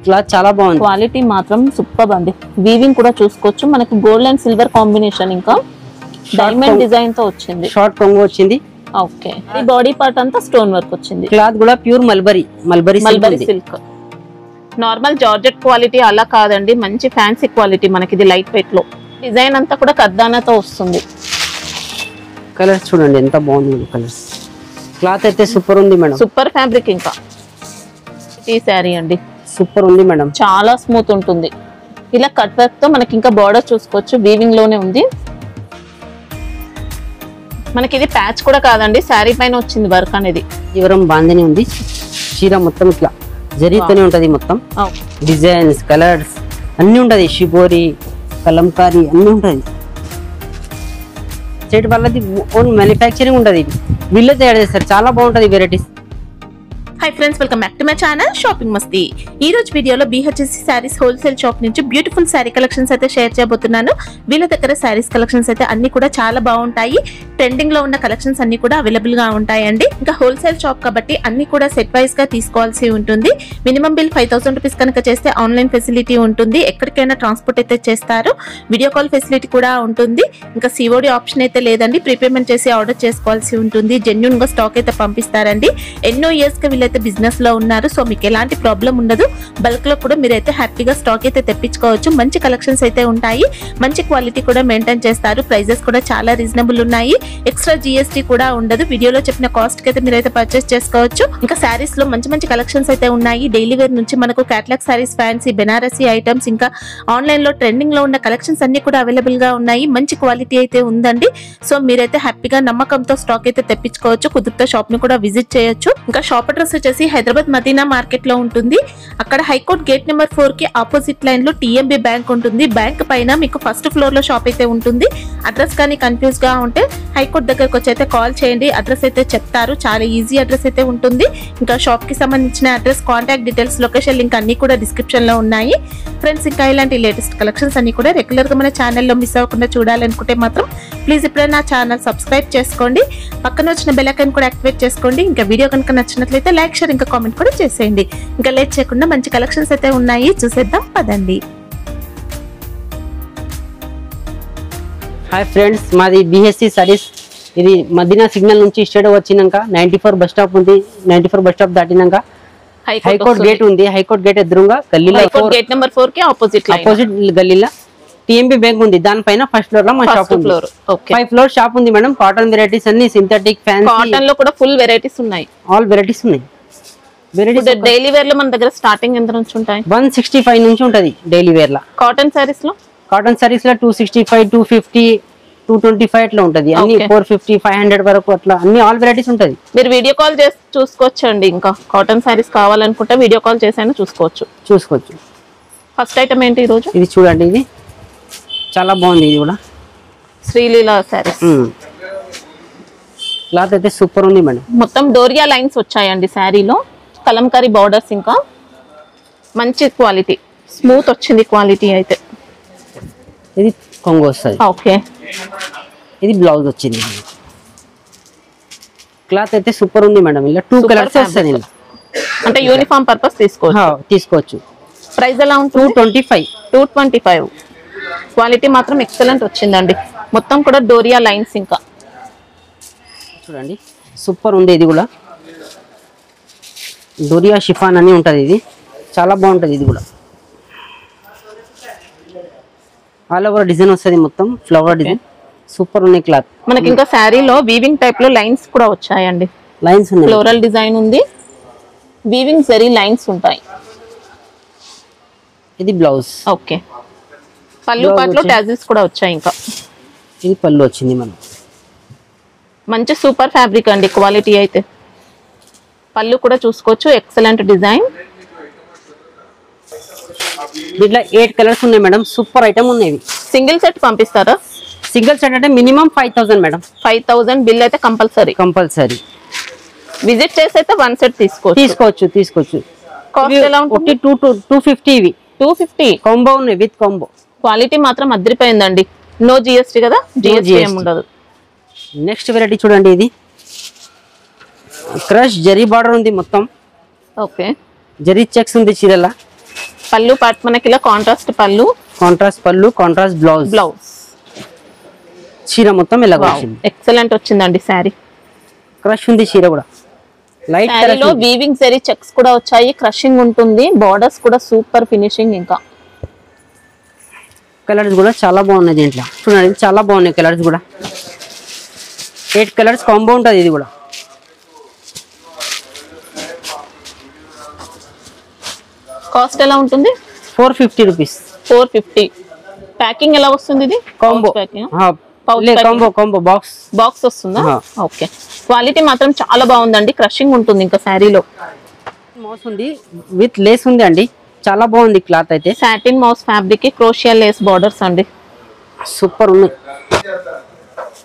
Cloth చాలా బాగుంది, quality మాత్రం సూపర్ అండి. వీవింగ్ కూడా చూసుకోవచ్చు, మనకి గోల్డ్ అండ్ సిల్వర్ కాంబినేషన్, ఇంకా డైమండ్ డిజైన్ తో వచ్చింది, షార్ట్ కొంగు వచ్చింది. ఓకే, ఈ బాడీ పార్ట్ అంతా స్టోన్ వర్క్ వచ్చింది. క్లాత్ కూడా pure mulberry silk, normal georgette quality అలా కాదండి, మంచి ఫ్యాన్సీ క్వాలిటీ. మనకి ఇది లైట్ వెయిట్ లో, డిజైన్ అంతా కూడా కర్దానాతో వస్తుంది. కలర్స్ చూడండి ఎంత బాగుంది కలర్స్. క్లాత్ అయితే సూపర్ ఉంది మేడం, సూపర్ ఫ్యాబ్రిక్. ఇంకా ఈ శారీ అండి సూపర్ ఉంది మేడం, చాలా స్మూత్ ఉంటుంది. ఇలా కట్ వర్క్ తో మనకి ఇంకా బార్డర్ చూసుకోవచ్చు, వీవింగ్ లోనే ఉంది. మనకి ఇది ప్యాచ్ కూడా కాదండి, శారీ పైన వచ్చింది వర్క్ అనేది. ఇవరం బాందిని ఉంది, చీర మొత్తం ఇట్లా జరీతోనే ఉంటది, మొత్తం డిజైన్స్ కలర్స్ అన్ని ఉంటది, షిబోరి కలంకారీ అన్ని ఉంటది. స్టేట్ వాళ్ళది ఓన్ మ్యానుఫ్యాక్చరింగ్ ఉంటది, వీళ్ళే తయారు చేస్తారు, చాలా బాగుంటది varieties. Hi friends, welcome back to my channel shopping మస్తీ. ఈ రోజు వీడియోలో BHSC సారీస్ హోల్సేల్ షాప్ నుంచి బ్యూటిఫుల్ సారీ కలెక్షన్స్ అయితే షేర్ చేయబోతున్నాను. వీళ్ళ దగ్గర సారీస్ కలెక్షన్స్ అయితే అన్ని కూడా చాలా బాగుంటాయి, ట్రెండింగ్ లో ఉన్న కలెక్షన్స్ అన్ని కూడా అవైలబుల్ గా ఉంటాయండి. ఇంకా హోల్సేల్ షాప్ కాబట్టి అన్ని కూడా సెట్ వైస్ గా తీసుకోవాల్సి ఉంటుంది. మినిమం బిల్ 5000 రూపీస్ కనుక చేస్తే ఆన్లైన్ ఫెసిలిటీ ఉంటుంది, ఎక్కడికైనా ట్రాన్స్పోర్ట్ అయితే చేస్తారు, వీడియో కాల్ ఫెసిలిటీ కూడా ఉంటుంది. ఇంకా COD ఆప్షన్ అయితే లేదండి, ప్రీపేమెంట్ చేసి ఆర్డర్ చేసుకోవాల్సి ఉంటుంది. జెన్యూన్ గా స్టాక్ అయితే పంపిస్తారండి. ఎన్నో ఇయర్స్ గా వీళ్ళైతే బిజినెస్ లో ఉన్నారు, సో మీకు ఎలాంటి ప్రాబ్లం ఉండదు. బల్క్ లో కూడా మీరైతే హ్యాపీగా స్టాక్ అయితే తెప్పించుకోవచ్చు. మంచి కలెక్షన్స్ అయితే ఉంటాయి, మంచి క్వాలిటీ కూడా మెయింటైన్ చేస్తారు. ప్రైజెస్ కూడా చాలా రీజనబుల్ ఉన్నాయి, ఎక్స్ట్రా GST కూడా ఉండదు. వీడియోలో చెప్పిన కాస్ట్ కి అయితే మీరైతే పర్చేస్ చేసుకోవచ్చు. ఇంకా శారీస్ లో మంచి మంచి కలెక్షన్స్ అయితే ఉన్నాయి. డైలీ వేర్ నుంచి మనకు catalogue saris, fancy Banarasi items, ఇంకా ఆన్లైన్ లో ట్రెండింగ్ లో ఉన్న కలెక్షన్స్ అన్ని కూడా అవైలబుల్ గా ఉన్నాయి. మంచి క్వాలిటీ అయితే ఉందండి, సో మీరైతే హ్యాపీగా నమ్మకంతో స్టాక్ అయితే తెప్పించుకోవచ్చు. కుదిరితే షాప్ ని కూడా విజిట్ చేయొచ్చు. ఇంకా షాప్ అడ్రస్ వచ్చేసి హైదరాబాద్ మదీనా మార్కెట్ లో ఉంటుంది. అక్కడ హైకోర్ట్ గేట్ నెంబర్ 4 కి ఆపోజిట్ లైన్ లో TMB బ్యాంక్ ఉంటుంది. బ్యాంక్ పైన మీకు ఫస్ట్ ఫ్లోర్ లో షాప్ అయితే ఉంటుంది. అడ్రస్ కానీ కన్ఫ్యూజ్ గా ఉంటే హైకోర్ట్ దగ్గరకు వచ్చి అయితే కాల్ చేయండి, అడ్రస్ అయితే చెప్తారు. చాలా ఈజీ అడ్రస్ అయితే ఉంటుంది. ఇంకా షాప్ కి సంబంధించిన address, contact details, location link అన్ని కూడా డిస్క్రిప్షన్ లో ఉన్నాయి. ఫ్రెండ్స్, ఇంకా ఇలాంటి లేటెస్ట్ కలెక్షన్స్ అన్ని కూడా రెగ్యులర్ గా మన ఛానల్లో మిస్ అవ్వకుండా చూడాలనుకుంటే మాత్రం ప్లీజ్ ఇప్పుడే నా ఛానల్ సబ్స్క్రైబ్ చేసుకోండి, పక్కన వచ్చిన బెల్ ఐకాన్ కూడా యాక్టివేట్ చేసుకోండి. ఇంకా వీడియో కనుక నచ్చినట్లయితే లైక్, షేర్, ఇంకా కామెంట్ కూడా చేసేయండి. ఇంకా లేట్ చేయకుండా మంచి కలెక్షన్స్ అయితే ఉన్నాయి, చూసేద్దాం పదండి. హాయ్ ఫ్రెండ్స్, మాది BHSC సారీస్. ఇది మదీనా సిగ్నల్ నుంచి స్ట్రైట్ వచ్చినాక 94 బస్ స్టాప్ ఉంది. 94 బస్ స్టాప్ దాటినాక హైకోర్ట్ గేట్ ఉంది. హైకోర్ట్ గేట్ ఎదురుగా గల్లీలో గేట్ నెంబర్ 4 కి ఆపోజిట్ గల్లీలో TMB బ్యాంక్ ఉంది, దానిపైన ఫస్ట్ ఫ్లోర్ లో మా షాప్ ఉంది. 5 ఫ్లోర్ షాప్ ఉంది మేడం. కాటన్ వెరైటీస్ అన్ని, సింథటిక్, ఫ్యాన్సీ, కాటన్ లో కూడా ఫుల్ వెరైటీస్ ఉన్నాయి, ఆల్ వెరైటీస్ ఉన్నాయి. డైలీ వేర్ లో మన దగ్గర స్టార్టింగ్ ఎంత నుంచి ఉంటాయి? 165 నుంచి ఉంటది డైలీ వేర్ లా. కాటన్ సారీస్ లో 265, 250, 225 అట్లా ఉంటది. అన్ని 450, 500 వరకు అట్లా అన్ని ఆల్ వెరైటీస్ ఉంటది. మీరు వీడియో కాల్ చేసి చూసుకోవచ్చండి. ఇంకా కాటన్ సారీస్ కావాలనుకుంటే వీడియో కాల్ చేసైనా చూసుకోవచ్చు. ఫస్ట్ ఐటమ్ ఏంటి ఈ రోజు? ఇది చూడండి, ఇది చాలా బాగుంది. ఇది కూడా శ్రీలీల సారీస్. క్లాత్ అయితే సూపర్ ఉంది మేడం. మొత్తం డోరియా లైన్స్ వచ్చాయండి శారీలో, కలంకారీ బార్డర్స్, ఇంకా మంచి క్వాలిటీ, స్మూత్ వచ్చింది క్వాలిటీ అయితే. ఇది కొంగు వస్తుంది. ఓకే, ఇది బ్లౌజ్ వచ్చింది. క్లాత్ అయితే సూపర్ ఉంది మేడం. ఇలా 2 కలర్స్ వస్తుంది, అంటే యూనిఫామ్ పర్పస్ తీసుకోవచ్చు. ప్రైస్ ఎలా ఉంటుంది? 225. క్వాలిటీ మాత్రం ఎక్సలెంట్ వచ్చిందండి. మొత్తం కూడా డోరియా లైన్స్, ఇంకా చూడండి సూపర్ ఉంది. ఇది కూడా డోరియా షిఫాన్ అని ఉంటది, ఇది చాలా బాగుంటది. ఇది కూడా ఆల్ ఓవర్ డిజైన్ వస్తుంది, మొత్తం ఫ్లవర్ డిజైన్, సూపర్ ఉన్నాయి క్లాత్. మనకి ఇంకా శారీలో వీవింగ్ టైప్ లో లైన్స్ కూడా వచ్చాయండి. లైన్స్ ఉన్నాయి, ఫ్లోరల్ డిజైన్ ఉంది, వీవింగ్ జరీ లైన్స్ ఉంటాయి. ఇది బ్లౌజ్. ఓకే, పళ్ళు పాటలో టాజిల్స్ కూడా వచ్చాయి. ఇంకా ఇది పళ్ళు వచ్చింది. మనం మంచి సూపర్ ఫ్యాబ్రిక్ అండి, క్వాలిటీ అయితే. పళ్ళు కూడా చూసుకోవచ్చు, ఎక్సలెంట్ డిజైన్. దీంట్లో 8 కలర్స్ ఉన్నాయి మేడం, సూపర్ ఐటమ్ ఉన్నాయి. సింగిల్ సెట్ పంపిస్తారా? సింగిల్ సెట్ అంటే మినిమం 5000 మేడం. 5000 బిల్ అయితే కంపల్సరీ. విజిట్ చేసి అయితే 1 సెట్ తీసుకోవచ్చు. కాస్ట్ ఎలా ఉంటుంది? 250. ఇవి 250 కాంబో ఉన్నాయి, విత్ కాంబో. క్వాలిటీ మాత్రం అదిరిపోయిందండి. నో GST కదా, GST ఏమి ఉండదు. నెక్స్ట్ వెరైటీ చూడండి, ఇది క్రష్ జరీ బార్డర్ ఉంది మొత్తం. ఓకే, జరీ చెక్స్ ఉంది చీరల. పళ్ళు పార్ట్ మనకి ఇలా కాంట్రాస్ట్ పళ్ళు, కాంట్రాస్ట్ బ్లౌజ్. చీర మొత్తం ఇలా వచ్చింది. ఎక్సలెంట్ వచ్చిందండి శారీ. క్రష్ ఉంది చీర కూడా. లైట్ కలర్ లో వీవింగ్ జరీ చెక్స్ కూడా వచ్చాయి, క్రషింగ్ ఉంటుంది, బోర్డర్స్ కూడా సూపర్ ఫినిషింగ్. ఇంకా కలర్స్ కూడా చాలా బాగున్నాయి దీంట్లో. చూడండి చాలా బాగున్నాయి కలర్స్ కూడా. 8 కలర్స్ కాంబో ఉంటుంది ఇది కూడా. కాస్ట్ ఎలా ఉంటుంది? 450 రూపీస్. 450. ప్యాకింగ్ ఎలా వస్తుంది ఇది? కాంబో కాంబో బాక్స్ వస్తుందా? ఓకే. క్వాలిటీ మాత్రం చాలా బాగుందండి, క్రషింగ్ ఉంటుంది. ఇంకా శారీలో మౌస్ ఉంది విత్ లేస్ ఉంది అండి, చాలా బాగుంది క్లాత్ అయితే. సాటిన్ మౌస్ ఫ్యాబ్రిక్ కి క్రోషియా లేస్ బార్డర్స్ అండి, సూపర్ ఉన్నాయి.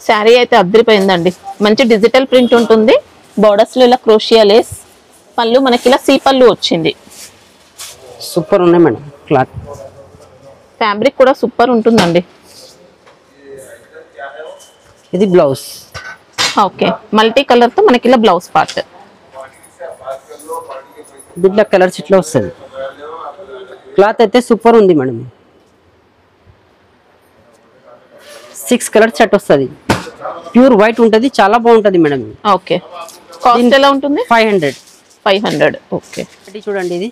శారీ అయితే అద్రిపోయిందండి. మంచి డిజిటల్ ప్రింట్ ఉంటుంది, బార్డర్స్ లో ఇలా క్రోషియా లేస్. పళ్ళు మనకి ఇలా సీ పళ్ళు వచ్చింది. సూపర్ ఉన్నాయి మేడం క్లాత్. ఫ్యాబ్రిక్ కూడా సూపర్ ఉంటుందండి. ఇది బ్లౌజ్. ఓకే, మల్టీ కలర్ తో మనకి ఇలా బ్లౌజ్ పార్ట్. దీంట్లో కలర్స్ ఇట్లా వస్తుంది. క్లాత్ అయితే సూపర్ ఉంది మేడం. 6 కలర్ సెట్ వస్తుంది, ప్యూర్ వైట్ ఉంటుంది, చాలా బాగుంటుంది మేడం. ఓకే. కాస్ట్ ఎలా ఉంటుంది? 500. ఓకే. చూడండి ఇది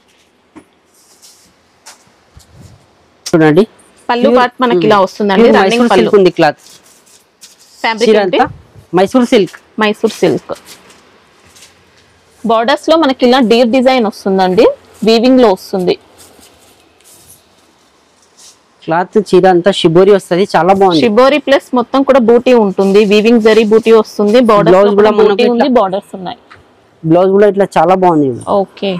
చూడండి, పళ్ళు పార్ట్ మనకి ఇలా వస్తుందండి. రన్నింగ్ పళ్ళు ఉంది. క్లాత్ ఫ్యాబ్రిక్ అంటే మైసూర్ సిల్క్. బార్డర్స్ లో మనకి ఇలా డీర్ డిజైన్ వస్తుందండి, వీవింగ్ లో వస్తుంది. క్లాత్ చీర అంతా షిబోరి వస్తుంది, చాలా బాగుంది. షిబోరి ప్లస్ మొత్తం కూడా బూటీ ఉంటుంది, వీవింగ్ జరీ బూటీ వస్తుంది. బ్లౌజ్ కూడా బూటీ ఉంది, బార్డర్స్ ఉన్నాయి. బ్లౌజ్ కూడా ఇట్లా చాలా బాగుంది. ఓకే,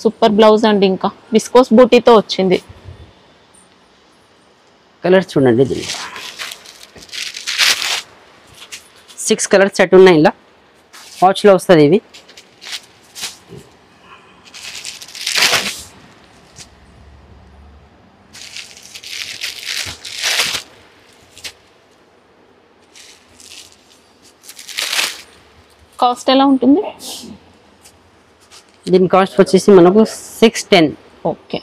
సూపర్ బ్లౌజ్ అండి. ఇంకా విస్కోస్ బూటీతో వచ్చింది. కలర్స్ చూడండి, 6 కలర్స్ సెట్ ఉన్నాయి. ఇలా వాచ్ లో వస్తుంది ఇవి. కాస్ట్ ఎలా ఉంటుంది? దీని కాస్ట్ వచ్చేసి మనకు 610. ఓకే.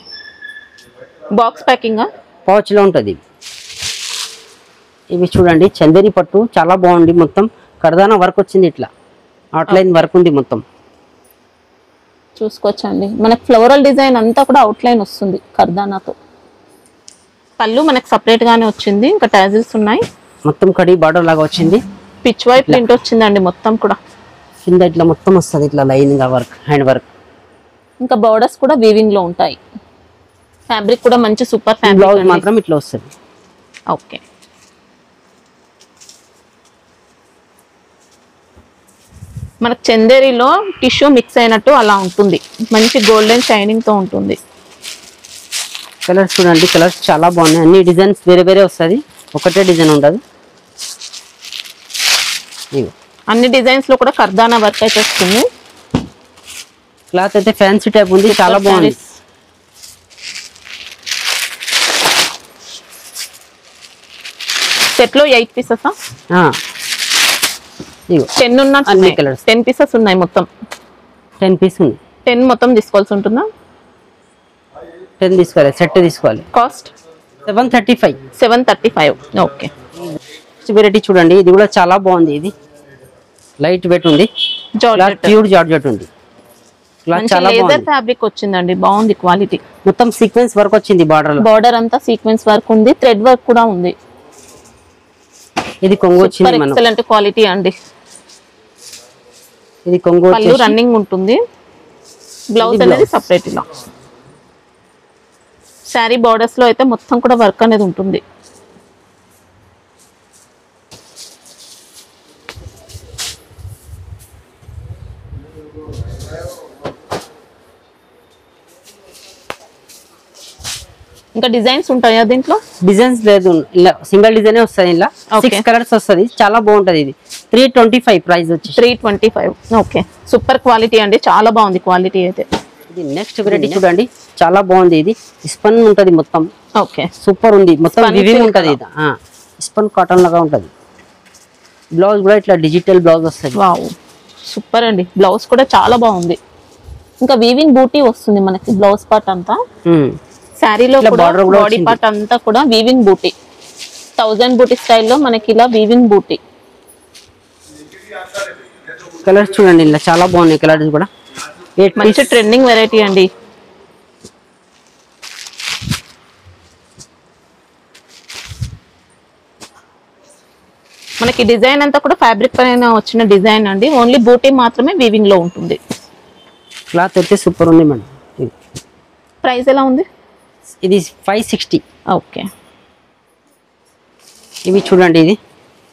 బాక్స్ ప్యాకింగ్ పౌచ్ లో ఉంటుంది. ఇవి చూడండి చందేరి పట్టు, చాలా బాగుంది. మొత్తం కర్దానా వర్క్ వచ్చింది, ఇట్లా అవుట్లైన్ వర్క్ ఉంది మొత్తం. చూసుకోవచ్చండి, మనకి ఫ్లోరల్ డిజైన్ అంతా కూడా అవుట్లైన్ వస్తుంది కర్దానాతో. పళ్ళు మనకి సపరేట్ గానే వచ్చింది, ఇంకా టాజిల్స్ ఉన్నాయి. మొత్తం కడి బార్డర్ లాగా వచ్చింది. పిచ్ వైట్ ప్రింట్ వచ్చిందండి మొత్తం కూడా. కింద ఇట్లా మొత్తం వస్తుంది, ఇట్లా లైన్ గా వర్క్, హ్యాండ్ వర్క్. ఇంకా బోర్డర్స్ కూడా వీవింగ్ లో ఉంటాయి. ఫ్యాబ్రిక్ కూడా మంచి సూపర్ ఫ్యాబ్రిక్. బ్లౌజ్ మాత్రం ఇట్లా వస్తుంది. ఓకే. మనకు చందేరిలో టిష్యూ మిక్స్ అయినట్టు అలా ఉంటుంది, మంచి గోల్డెన్ షైనింగ్ తో ఉంటుంది. కలర్స్ చూడండి, కలర్స్ చాలా బాగున్నాయి. అన్ని డిజైన్స్ వేరే వేరే వస్తుంది, ఒకటే డిజైన్ ఉండదు. అన్ని డిజైన్స్ లో కూడా కర్దానా వర్క్ అయితే వస్తుంది. క్లాత్ అయితే ఫ్యాన్సీ టైప్ ఉంది, చాలా బాగుంది. సెట్ లో 8 పీసెస్ 10 ఉన్నట్టు. అన్ని కలర్స్ 10 పీసెస్ ఉన్నాయి మొత్తం. 10 పీస్ ఉంది. 10 మొత్తం తీసుకోవాల్సి ఉంటుందా? 10 తీసుకోవాలి, సెట్ తీసుకోవాలి. కాస్ట్ 735. ఓకే. వెరైటీ చూడండి, ఇది కూడా చాలా బాగుంది. ఇది లైట్ వెయిట్ ఉంది, ప్యూర్ జార్జెట్ ఉంది. చాలా లేదర్ ఫ్యాబ్రిక్ వచ్చిందండి, బాగుంది క్వాలిటీ. మొత్తం సీక్వెన్స్ వర్క్ వచ్చింది. బార్డర్ అంతా సీక్వెన్స్ వర్క్ ఉంది, థ్రెడ్ వర్క్ కూడా ఉంది. ఇది కొంగు వచ్చింది, ఎక్సలెంట్ క్వాలిటీ అండి. ఇది కొంగు పళ్ళు రన్నింగ్ ఉంటుంది, బ్లౌజ్ అనేది సెపరేట్. ఇలా శారీ బార్డర్స్ లో అయితే మొత్తం కూడా వర్క్ అనేది ఉంటుంది. ఇంకా డిజైన్స్ ఉంటాయా దీంట్లో? డిజైన్స్ లేదు, ఇలా సింగిల్ డిజైన్ వస్తుంది. ఇలా 6 కలర్స్ వస్తుంది, చాలా బాగుంటది. ఇది 325 ప్రైస్ వచ్చి 325. ఓకే, సూపర్ క్వాలిటీ అండి, చాలా బాగుంది క్వాలిటీ అయితే. ఇది నెక్స్ట్ వెరైటీ చూడండి, చాలా బాగుంది. ఇది స్పన్ ఉంటది మొత్తం. ఓకే, సూపర్ ఉంది. మొత్తం వివింగ్ ఉంటది, ఇది స్పన్ కాటన్ లాగా ఉంటది. బ్లౌజ్ కూడా ఇట్లా డిజిటల్ బ్లౌజ్ వస్తుంది. వావ్, సూపర్ అండి. బ్లౌజ్ కూడా చాలా బాగుంది. ఇంకా వీవింగ్ బూటీ వస్తుంది మనకి బ్లౌజ్ పార్ట్ అంతా. శారీలో బాడీ పార్ట్ అంతా కూడా వీవింగ్ బూటీ 1000 బూటీ స్టైల్లో మనకి ఇలా వీవింగ్ బూటీ. కలర్స్ చూడండి ఇలా చాలా బాగున్నాయి కలర్స్ కూడా. మంచి ట్రెండింగ్ వెరైటీ అండి. మనకి డిజైన్ అంతా కూడా ఫ్యాబ్రిక్ పైన వచ్చిన డిజైన్ అండి. ఓన్లీ బూటీ మాత్రమే వీవింగ్ లో ఉంటుంది. క్లాత్ అయితే సూపర్ ఉంది మేడం. ప్రైస్ ఎలా ఉంది? ఇది 560. ఓకే. ఇవి చూడండి ఇది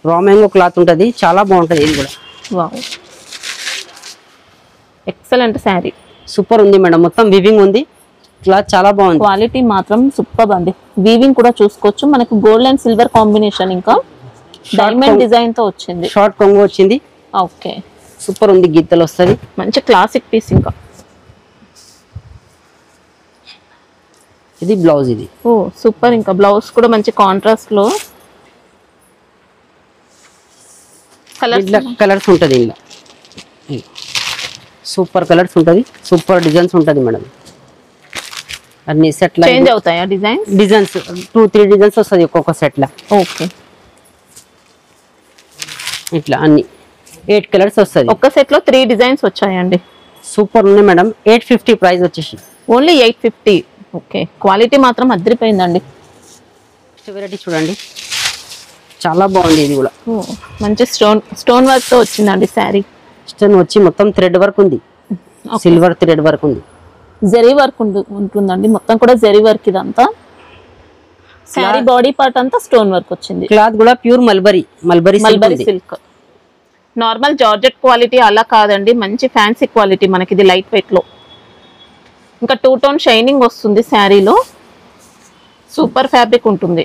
రా మ్యాంగో క్లాత్ ఉంటుంది, చాలా బాగుంటుంది ఇది కూడా. Wow, excellent sari. సూపర్ ఉంది మేడం, మొత్తం వీవింగ్ ఉంది, క్లాత్ చాలా బాగుంది. క్వాలిటీ మాత్రం సూపర్ అండి. వీవింగ్ కూడా చూసుకోవచ్చు. మనకు గోల్డ్ అండ్ సిల్వర్ కాంబినేషన్, ఇంకా డైమండ్ డిజైన్ తో వచ్చింది. షార్ట్ కొంగు వచ్చింది. ఓకే, సూపర్ ఉంది, గీతలు వస్తుంది, మంచి క్లాసిక్ పీస్. ఇంకా ఇది బ్లౌజ్. ఇది ఓ సూపర్. ఇంకా బ్లౌజ్ కూడా మంచి కాంట్రాస్ట్ లో కలర్స్ ఉంటుంది. ఇలా సూపర్ కలర్స్ ఉంటుంది, సూపర్ డిజైన్స్ ఉంటుంది మేడం. అన్ని సెట్ చేంజ్ అవుతాయా డిజైన్స్? 2-3 డిజైన్స్ వస్తుంది ఒక్కొక్క సెట్ లా. ఓకే, ఇట్లా అన్ని 8 కలర్స్ వస్తుంది. ఒక్క సెట్ లో 3 డిజైన్స్ వచ్చాయండి. సూపర్ ఉంది మేడం. 850 ప్రైస్ వచ్చేసి. ఓన్లీ 850. ఓకే, క్వాలిటీ మాత్రం అదిరిపోయిందండి. వెరైటీ చూడండి, చాలా బాగుంది. ఇది కూడా మంచి స్టోన్ వర్క్ తో వచ్చిందండి శారీ. స్టోన్ వచ్చి మొత్తం థ్రెడ్ వర్క్ ఉంది, సిల్వర్ థ్రెడ్ వర్క్ ఉంది, జరీ వర్క్ ఉంటుందండి. మొత్తం కూడా జరీ వర్క్. ఇదంతా శారీ బాడీ పార్ట్ అంతా స్టోన్ వర్క్ వచ్చింది. క్లాత్ కూడా pure mulberry silk. Normal georgette quality అలా కాదండి, మంచి ఫ్యాన్సీ క్వాలిటీ. మనకి ఇది లైట్ వెయిట్ లో, ఇంకా 2 టోన్ షైనింగ్ వస్తుంది శారీలో. సూపర్ ఫ్యాబ్రిక్ ఉంటుంది,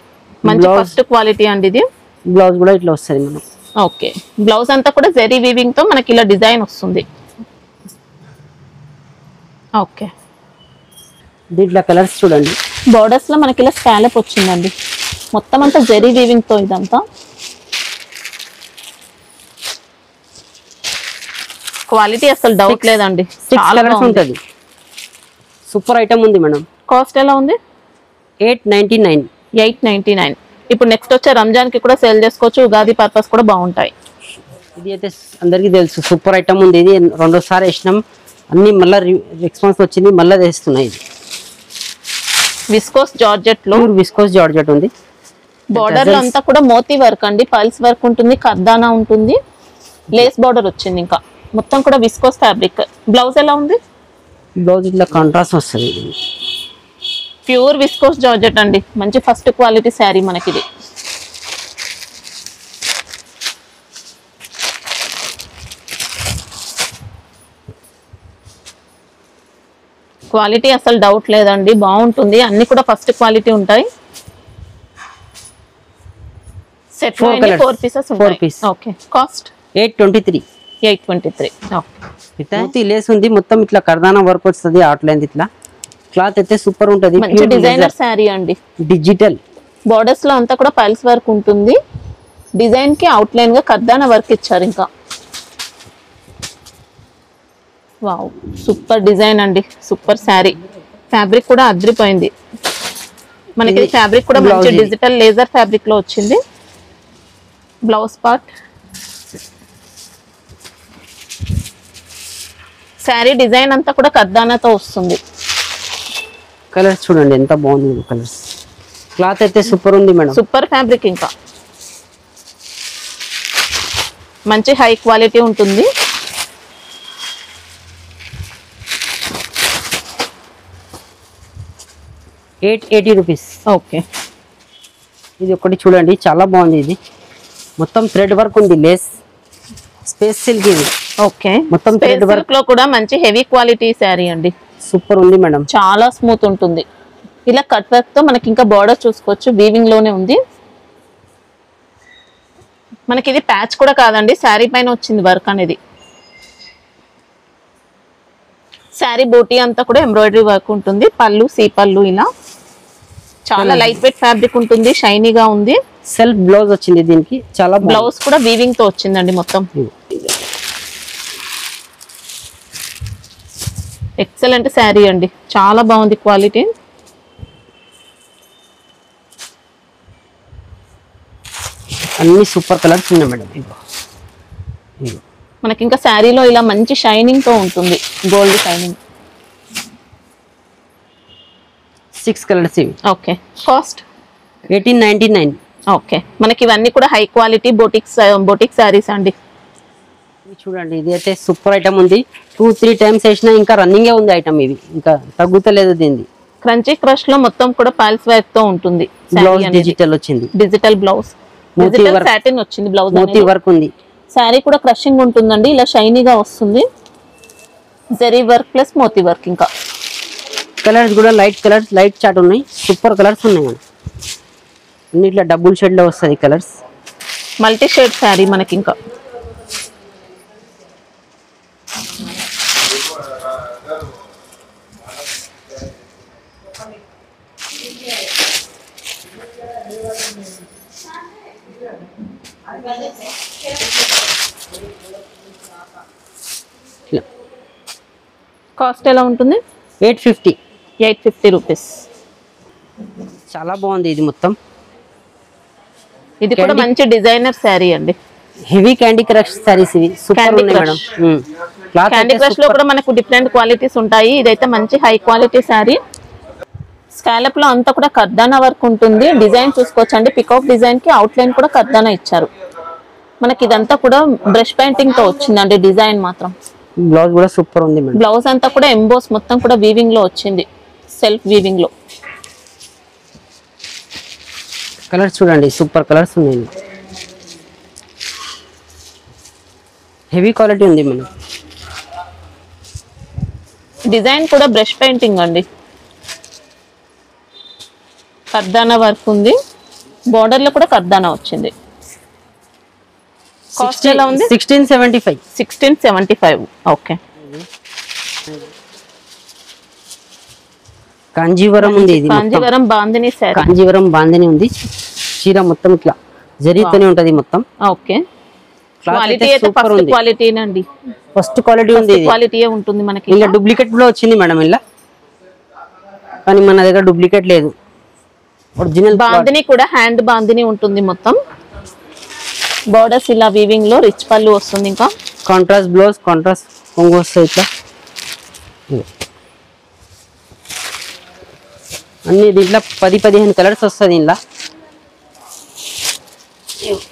మంచి ఫస్ట్ క్వాలిటీ అండి ఇది. బ్లౌజ్ కూడా ఇట్లా వస్తుంది మనం. ఓకే, బ్లౌజ్ అంతా కూడా జరీ వీవింగ్ తో మనకి ఇలా డిజైన్ వస్తుంది. ఓకే, దీంట్లో కలర్స్ చూడండి. బోర్డర్స్ లో మనకి ఇలా స్కాలప్ వచ్చిందండి. మొత్తం అంతా జరీ వీవింగ్ తో ఇదంతా. క్వాలిటీ అసలు డౌట్ లేదండి, చాలా ఉంటుంది. సూపర్ ఐటమ్ ఉంది మేడం. కాస్ట్ ఎలా ఉంది? 899. ఇప్పుడు నెక్స్ట్ వచ్చే రంజాన్ కి కూడా సేల్ చేసుకోవచ్చు, ఉగాది పర్పస్ కూడా బాగుంటాయి. ఇది అయితే అందరికీ తెలుసు, సూపర్ ఐటమ్ ఉంది. ఇది 2వ సారి వేసినాం, అన్ని మళ్ళీ రెస్పాన్స్ వచ్చింది, మళ్ళీ వేస్తున్నాయి. ఇది విస్కోస్ జార్జెట్ లో, విస్కోస్ జార్జెట్ ఉంది. బార్డర్ లో అంతా కూడా మోతీ వర్క్ అండి, పల్స్ వర్క్ ఉంటుంది, కర్దానా ఉంటుంది, లేస్ బార్డర్ వచ్చింది. ఇంకా మొత్తం కూడా విస్కోస్ ఫ్యాబ్రిక్. బ్లౌజ్ ఎలా ఉంది? బ్లౌజ్ ఇట్లా కాంట్రాస్ట్ వస్తుంది. ప్యూర్ విస్కోస్ జార్జెట్ అండి, మంచి ఫస్ట్ క్వాలిటీ శారీ మనకి ఇది. క్వాలిటీ అసలు డౌట్ లేదండి, బాగుంటుంది. అన్ని కూడా ఫస్ట్ క్వాలిటీ ఉంటాయి. సెట్ 4 పీసెస్ ఉంటాయి. Okay, cost 823. ఓకే, లేస్ ఉంది, మొత్తం ఇట్లా కర్దానా వర్క్ వస్తుంది, అవుట్లైన్ ఇట్లా. క్లాత్ అయితే సూపర్ ఉంటుంది, మంచి డిజైనర్ శారీ అండి. డిజిటల్ బోర్డర్స్ లో అంతా కూడా పల్స్ వర్క్ ఉంటుంది. డిజైన్ కి అవుట్లైన్ గా కర్దానా వర్క్ ఇచ్చారు. ఇంకా వావ్, సూపర్ డిజైన్ అండి, సూపర్ శారీ. ఫ్యాబ్రిక్ కూడా అదిరిపోయింది మనకి. ఫ్యాబ్రిక్ కూడా మంచి డిజిటల్ లేజర్ ఫ్యాబ్రిక్ లో వచ్చింది. బ్లౌజ్ పార్ట్, శారీ డిజైన్ అంతా కూడా కర్దానాతో వస్తుంది. కలర్స్ చూడండి ఎంత బాగుంది కలర్స్. క్లాత్ అయితే సూపర్ ఉంది మేడం, సూపర్ ఫ్యాబ్రిక్. ఇంకా మంచి హై క్వాలిటీ ఉంటుంది. ₹880. ఓకే, ఇది ఒకటి చూడండి, చాలా బాగుంది. ఇది మొత్తం థ్రెడ్ వర్క్ ఉంది, లేస్ స్పేస్ సిల్క్. ఇది ఓకే, మొత్తం థ్రెడ్ వర్క్ లో కూడా మంచి హెవీ క్వాలిటీ శారీ అండి. సూపర్ ఉంది మేడం, చాలా స్మూత్ ఉంటుంది. ఇలా కట్ వర్క్ తో మనకి ఇంకా బార్డర్ చూసుకోవచ్చు, వీవింగ్ లోనే ఉంది. మనకి ఇది ప్యాచ్ కూడా కాదండి, శారీ పైన వచ్చింది వర్క్ అనేది. శారీ బోటీ అంతా కూడా ఎంబ్రాయిడరీ వర్క్ ఉంటుంది. పళ్ళు, సీ పళ్ళు, ఇలా చాలా లైట్ వెయిట్ ఫ్యాబ్రిక్ ఉంటుంది, షైనీగా ఉంది. సెల్ఫ్ బ్లౌజ్ వచ్చింది దీనికి, చాలా బ్లౌజ్ కూడా వీవింగ్ తో వచ్చిందండి మొత్తం. ఎక్సలెంట్ శారీ అండి, చాలా బాగుంది క్వాలిటీ. అన్ని సూపర్ కలర్స్ ఉన్నాయి మేడం. ఇగో మనకి ఇంకా శారీలో ఇలా మంచి షైనింగ్ తో ఉంటుంది, గోల్డ్ షైనింగ్. 6 కలర్స్ ఇవి. Okay, cost 1899. ఓకే, మనకి ఇవన్నీ కూడా హై క్వాలిటీ బొటిక్ శారీస్ అండి. చూడండి ఇది అయితే సూపర్ ఐటమ్ ఉంది. 2-3 టైమ్స్ వేసినా ఇంకా రన్నింగే ఉంది ఐటమ్. ఇది ఇంకా తగ్గుతలేదు. దీన్ని క్రంచీ క్రష్ లో మొత్తం కూడా పాల్స్ వర్క్ తో ఉంటుంది. బ్లౌజ్ డిజిటల్ వచ్చింది, డిజిటల్ బ్లౌజ్, డిజిటల్ సాటిన్ వచ్చింది బ్లౌజ్. మోతీ వర్క్ ఉంది. శారీ కూడా క్రషింగ్ ఉంటుందండి, ఇలా షైనీగా వస్తుంది. జరీ వర్క్ ప్లస్ మోతీ వర్క్. ఇంకా కలర్స్ కూడా లైట్ కలర్స్, లైట్ చాట్ ఉన్నాయి. సూపర్ కలర్స్ ఉన్నాయి. అన్ని ఇట్లా డబుల్ షేడ్ లో వస్తుంది కలర్స్. మల్టీ షేడ్ శారీ మనకి. ఇంకా కాస్ట్ ఎలా ఉంటుంది? 850 రూపీస్. చాలా బాగుంది ఇది మొత్తం. ఇది కూడా మంచి డిజైనర్ శారీ అండి. హెవీ క్యాండీ క్రష్ సారీస్ ఇవి. సూపర్ ఉంది మేడం. క్యాండీ క్రష్ లో కూడా మనకు డిఫరెంట్ క్వాలిటీస్ ఉంటాయి. ఇదైతే మంచి హై క్వాలిటీ శారీ. స్కాలప్ లో అంతా కూడా కర్దానా వర్క్ ఉంటుంది. డిజైన్ చూసుకోవచ్చండి, పికాక్ డిజైన్ కి అవుట్ లైన్ కూడా కర్దానా ఇచ్చారు. మనకి ఇదంతా కూడా బ్రష్ పెయింటింగ్ తో వచ్చిందండి. డిజైన్ మాత్రం బ్లౌజ్ కూడా సూపర్ ఉంది మేడం. బ్లౌజ్ అంతా కూడా ఎంబోస్ మొత్తం కూడా వీవింగ్ లో వచ్చింది, సెల్ఫ్ వీవింగ్ లో. కలర్స్ చూడండి సూపర్ కలర్స్ ఉన్నాయి. హెవీ క్వాలిటీ ఉంది మేడం. డిజైన్ కూడా బ్రష్ పెయింటింగ్ అండి. కర్దానా వర్క్ ఉంది, బోర్డర్ లో కూడా కర్దానా వచ్చింది. కాస్ట్ ఎలా ఉంది? 1675. ఓకే. కాంజీవరం ఉంది. ఇది కాంజీవరం బాందిని శారీ. కాంజీవరం బాందిని ఉంది. చీర మొత్తం ఇట్లా జరీతోనే ఉంటది మొత్తం. ఓకే, క్వాలిటీ అయితే ఫస్ట్ క్వాలిటీనండి. ఫస్ట్ క్వాలిటీ ఉంది. ఇది క్వాలిటీ ఉంటుంది మనకి. ఇలా డూప్లికేట్ కూడా వచ్చింది మేడం ఇలా, కానీ మన దగ్గర డూప్లికేట్ లేదు. ఒరిజినల్ బాందిని కూడా హ్యాండ్ బాందిని ఉంటుంది మొత్తం. బోర్డర్స్ ఇలా వీవింగ్ లో రిచ్ పళ్ళు వస్తుంది. ఇంకా కాంట్రాస్ట్ బ్లౌజ్, కాంట్రాస్ట్ కొంగు వస్తాయి ఇట్లా. అన్ని దీంట్లో 10-15 కలర్స్ వస్తుంది ఇలా.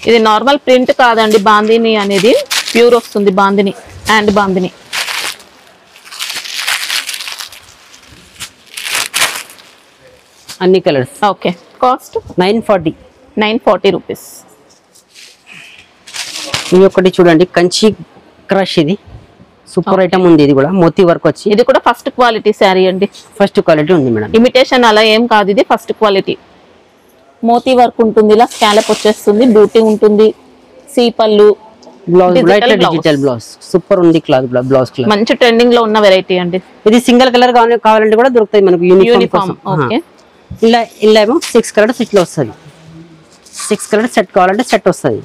ఇది నార్మల్ ప్రింట్ కాదండి, బాందిని అనేది ప్యూర్ వస్తుంది. బాందిని హ్యాండ్ బాందిని. అన్ని కలర్స్. Okay, cost 940 rupees. ఇది ఒకటి చూడండి, కంచి క్రష్. ఇది సూపర్ ఐటమ్ ఉంది. ఇది కూడా మోతీ వర్క్ వచ్చి. ఇది కూడా ఫస్ట్ క్వాలిటీ శారీ అండి. ఫస్ట్ క్వాలిటీ ఉంది మేడం. ఇమిటేషన్ అలా ఏం కాదు, ఇది ఫస్ట్ క్వాలిటీ. మోతీ వర్క్ ఉంటుంది, ఇలా స్కాలప్ వచ్చేస్తుంది, బ్యూటీ ఉంటుంది. సి పళ్ళు, బ్లౌజ్ డిజిటల్ బ్లౌజ్. సూపర్ ఉంది క్లాత్. బ్లౌజ్ క్లాత్ మంచి ట్రెండింగ్ లో ఉన్న వెరైటీ అండి. ఇది సింగిల్ కలర్ కావాలంటే కూడా దొరుకుతాయి మనకు యూనిఫామ్. ఓకే, ఇలా ఏమో 6 కలర్స్ ఇట్లా వస్తుంది. 6 కలర్స్ సెట్ కావాలంటే సెట్ వస్తుంది.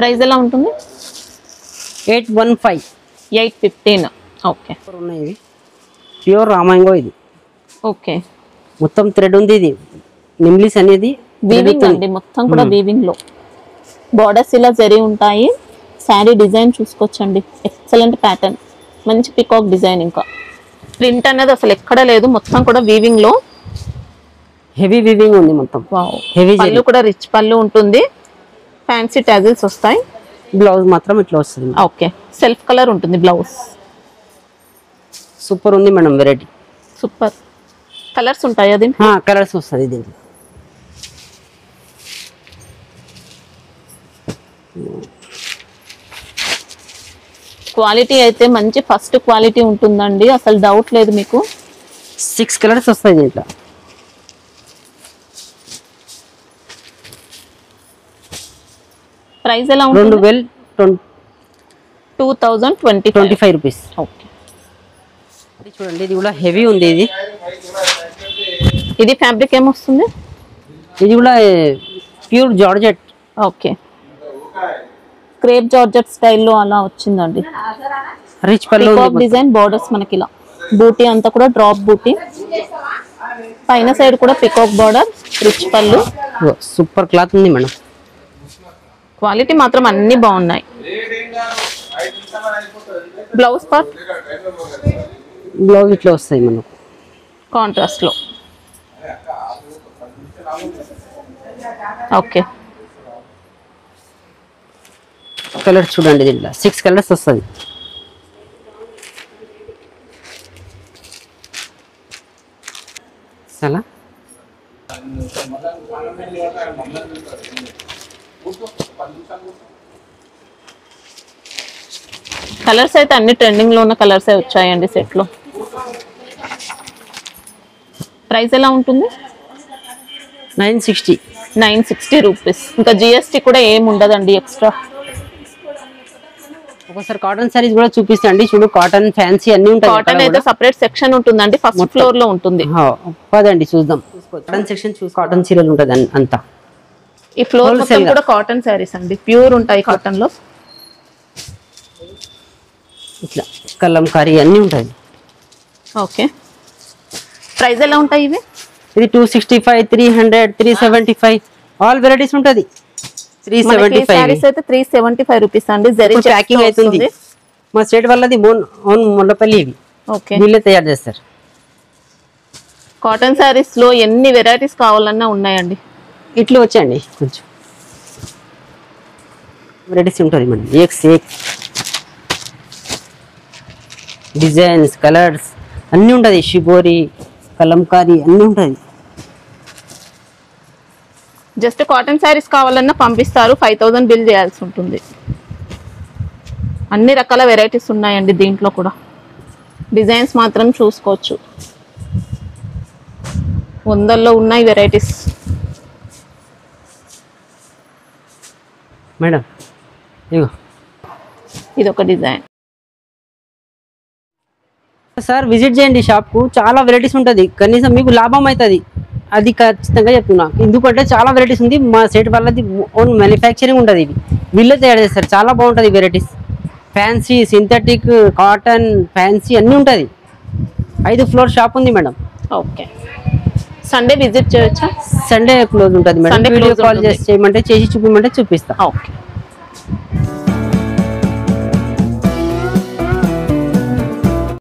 ప్రైస్ ఎలా ఉంటుంది? 815. ఓకే, ఉన్నాయి. ప్యూర్ రామాయంగో ఇది. ఓకే, మొత్తం థ్రెడ్ ఉంది. ఇది నిమ్లీస్ అనేది వీవింగ్ అండి, మొత్తం కూడా వీవింగ్ లో. బోర్డర్స్ ఇలా జరీ ఉంటాయి. శారీ డిజైన్ చూసుకోవచ్చండి, ఎక్సలెంట్ ప్యాటర్న్, మంచి పికాక్ డిజైన్. ఇంకా ప్రింట్ అనేది అసలు ఎక్కడ లేదు, మొత్తం కూడా వీవింగ్ లో. హెవీ వీవింగ్ ఉంది మొత్తం. హెవీ పళ్ళు కూడా రిచ్ పళ్ళు ఉంటుంది. ఫ్యాన్సీ టాజిల్స్ వస్తాయి. బ్లౌజ్ మాత్రం ఇట్లా వస్తుంది. ఓకే, సెల్ఫ్ కలర్ ఉంటుంది బ్లౌజ్. సూపర్ ఉంది మేడం వెరైటీ. సూపర్ కలర్స్ ఉంటాయి. అది కలర్స్ వస్తుంది దీంట్లో. క్వాలిటీ అయితే మంచి ఫస్ట్ క్వాలిటీ ఉంటుందండి, అసలు డౌట్ లేదు మీకు. 6 కలర్స్ వస్తాయి దీంట్లో. ప్రైస్ ఎలా ఉంటుంది? 2025 రూపీస్. ఓకే, చూడండి ఇది కూడా హెవీ ఉంది. ఇది ఫ్యాబ్రిక్ ఏమొస్తుంది? ఇది కూడా pure georgette. Okay, crepe georgette స్టైల్లో అలా వచ్చిందండి. రిచ్ పళ్ళు డిజైన్, బోర్డర్స్ మనకి ఇలా. బూటీ అంతా కూడా డ్రాప్ బూటీ. పైన సైడ్ కూడా పికాక్ బార్డర్, రిచ్ పళ్ళు. సూపర్ క్లాత్ ఉంది మేడం. క్వాలిటీ మాత్రం అన్ని బాగున్నాయి. బ్లౌజ్ పార్ట్ బ్లౌజ్ ఇట్లా వస్తాయి మనకు కాంట్రాస్ట్ లో. ఓకే, కలర్స్ చూడండి, దీంట్లో 6 కలర్స్ వస్తుంది. చాలా కలర్స్ అయితే అన్ని ట్రెండింగ్ లో ఉన్న కలర్స్ వచ్చాయండి సెట్ లో. ప్రైస్ ఎలా ఉంటుంది? 960 రూపీస్. ఇంకా జిఎస్టీ కూడా ఏమి ఉండదండి ఎక్స్ట్రా. ఒకసారి కాటన్ సారీస్ కూడా చూపిస్తండి. చూడు, కాటన్ ఫ్యాన్సీ అన్ని ఉంటాయి. కాటన్ అయితే సెపరేట్ సెక్షన్ ఉంటుందండి, ఫస్ట్ ఫ్లోర్ లో ఉంటుంది. పదండి చూద్దాం. కాటన్ సెక్షన్ చూసి కాటన్ చీరలు ఉంటుంది అంతా. ఈ ఫ్లోర్ మొత్తం కూడా కాటన్ సారీస్ అండి, ప్యూర్ ఉంటాయి కాటన్ లో. ఇట్లా కలంకారీ అన్ని ఉంటాయి. ఓకే, ప్రైస్ ఎలా ఉంటాయి ఇవి? ఇది 265, 300, 375 ఆల్ వెరైటీస్ ఉంటది. 375 అయితే 375 రూపీస్ అండి. జరీ ప్యాకింగ్ అవుతుంది. మా స్టేట్ వాళ్ళది ఓన్ మొండపల్లి. ఇవి ఓకే, వీళ్ళే తయారు చేస్తారు. కాటన్ సారీస్ లో ఎన్ని వెరైటీస్ కావాలన్నా ఉన్నాయండి. ఇట్లా వచ్చాయండి, కొంచెం వెరైటీస్ ఉంటుంది మేడం. డిజైన్స్, కలర్స్ అన్నీ ఉంటుంది. షిబోరి, కలంకారీ అన్నీ ఉంటుంది. జస్ట్ కాటన్ సారీస్ కావాలన్నా పంపిస్తారు, 5000 బిల్ చేయాల్సి ఉంటుంది. అన్ని రకాల వెరైటీస్ ఉన్నాయండి దీంట్లో కూడా. డిజైన్స్ మాత్రం చూసుకోవచ్చు, వందల్లో ఉన్నాయి వెరైటీస్. మేడం ఇది ఒక డిజైన్. సార్ విజిట్ చేయండి షాప్కు, చాలా వెరైటీస్ ఉంటుంది. కనీసం మీకు లాభం అవుతుంది, అది ఖచ్చితంగా చెప్తున్నా. ఎందుకంటే చాలా వెరైటీస్ ఉంది. మా స్టేట్ వాళ్ళది ఓన్ మ్యానుఫ్యాక్చరింగ్ ఉంటుంది. ఇవి వీళ్ళే తయారు చేస్తారు. చాలా బాగుంటుంది varieties. Fancy, synthetic, cotton, fancy అన్నీ ఉంటుంది. 5 ఫ్లోర్ షాప్ ఉంది మేడం. ఓకే, సండే విజిట్ చేయొచ్చా? సండే క్లోజ్ ఉంటుంది మేడం. వీడియో కాల్ చేసి చేయమంటే చేసి చూపించమంటే చూపిస్తా. ఓకే.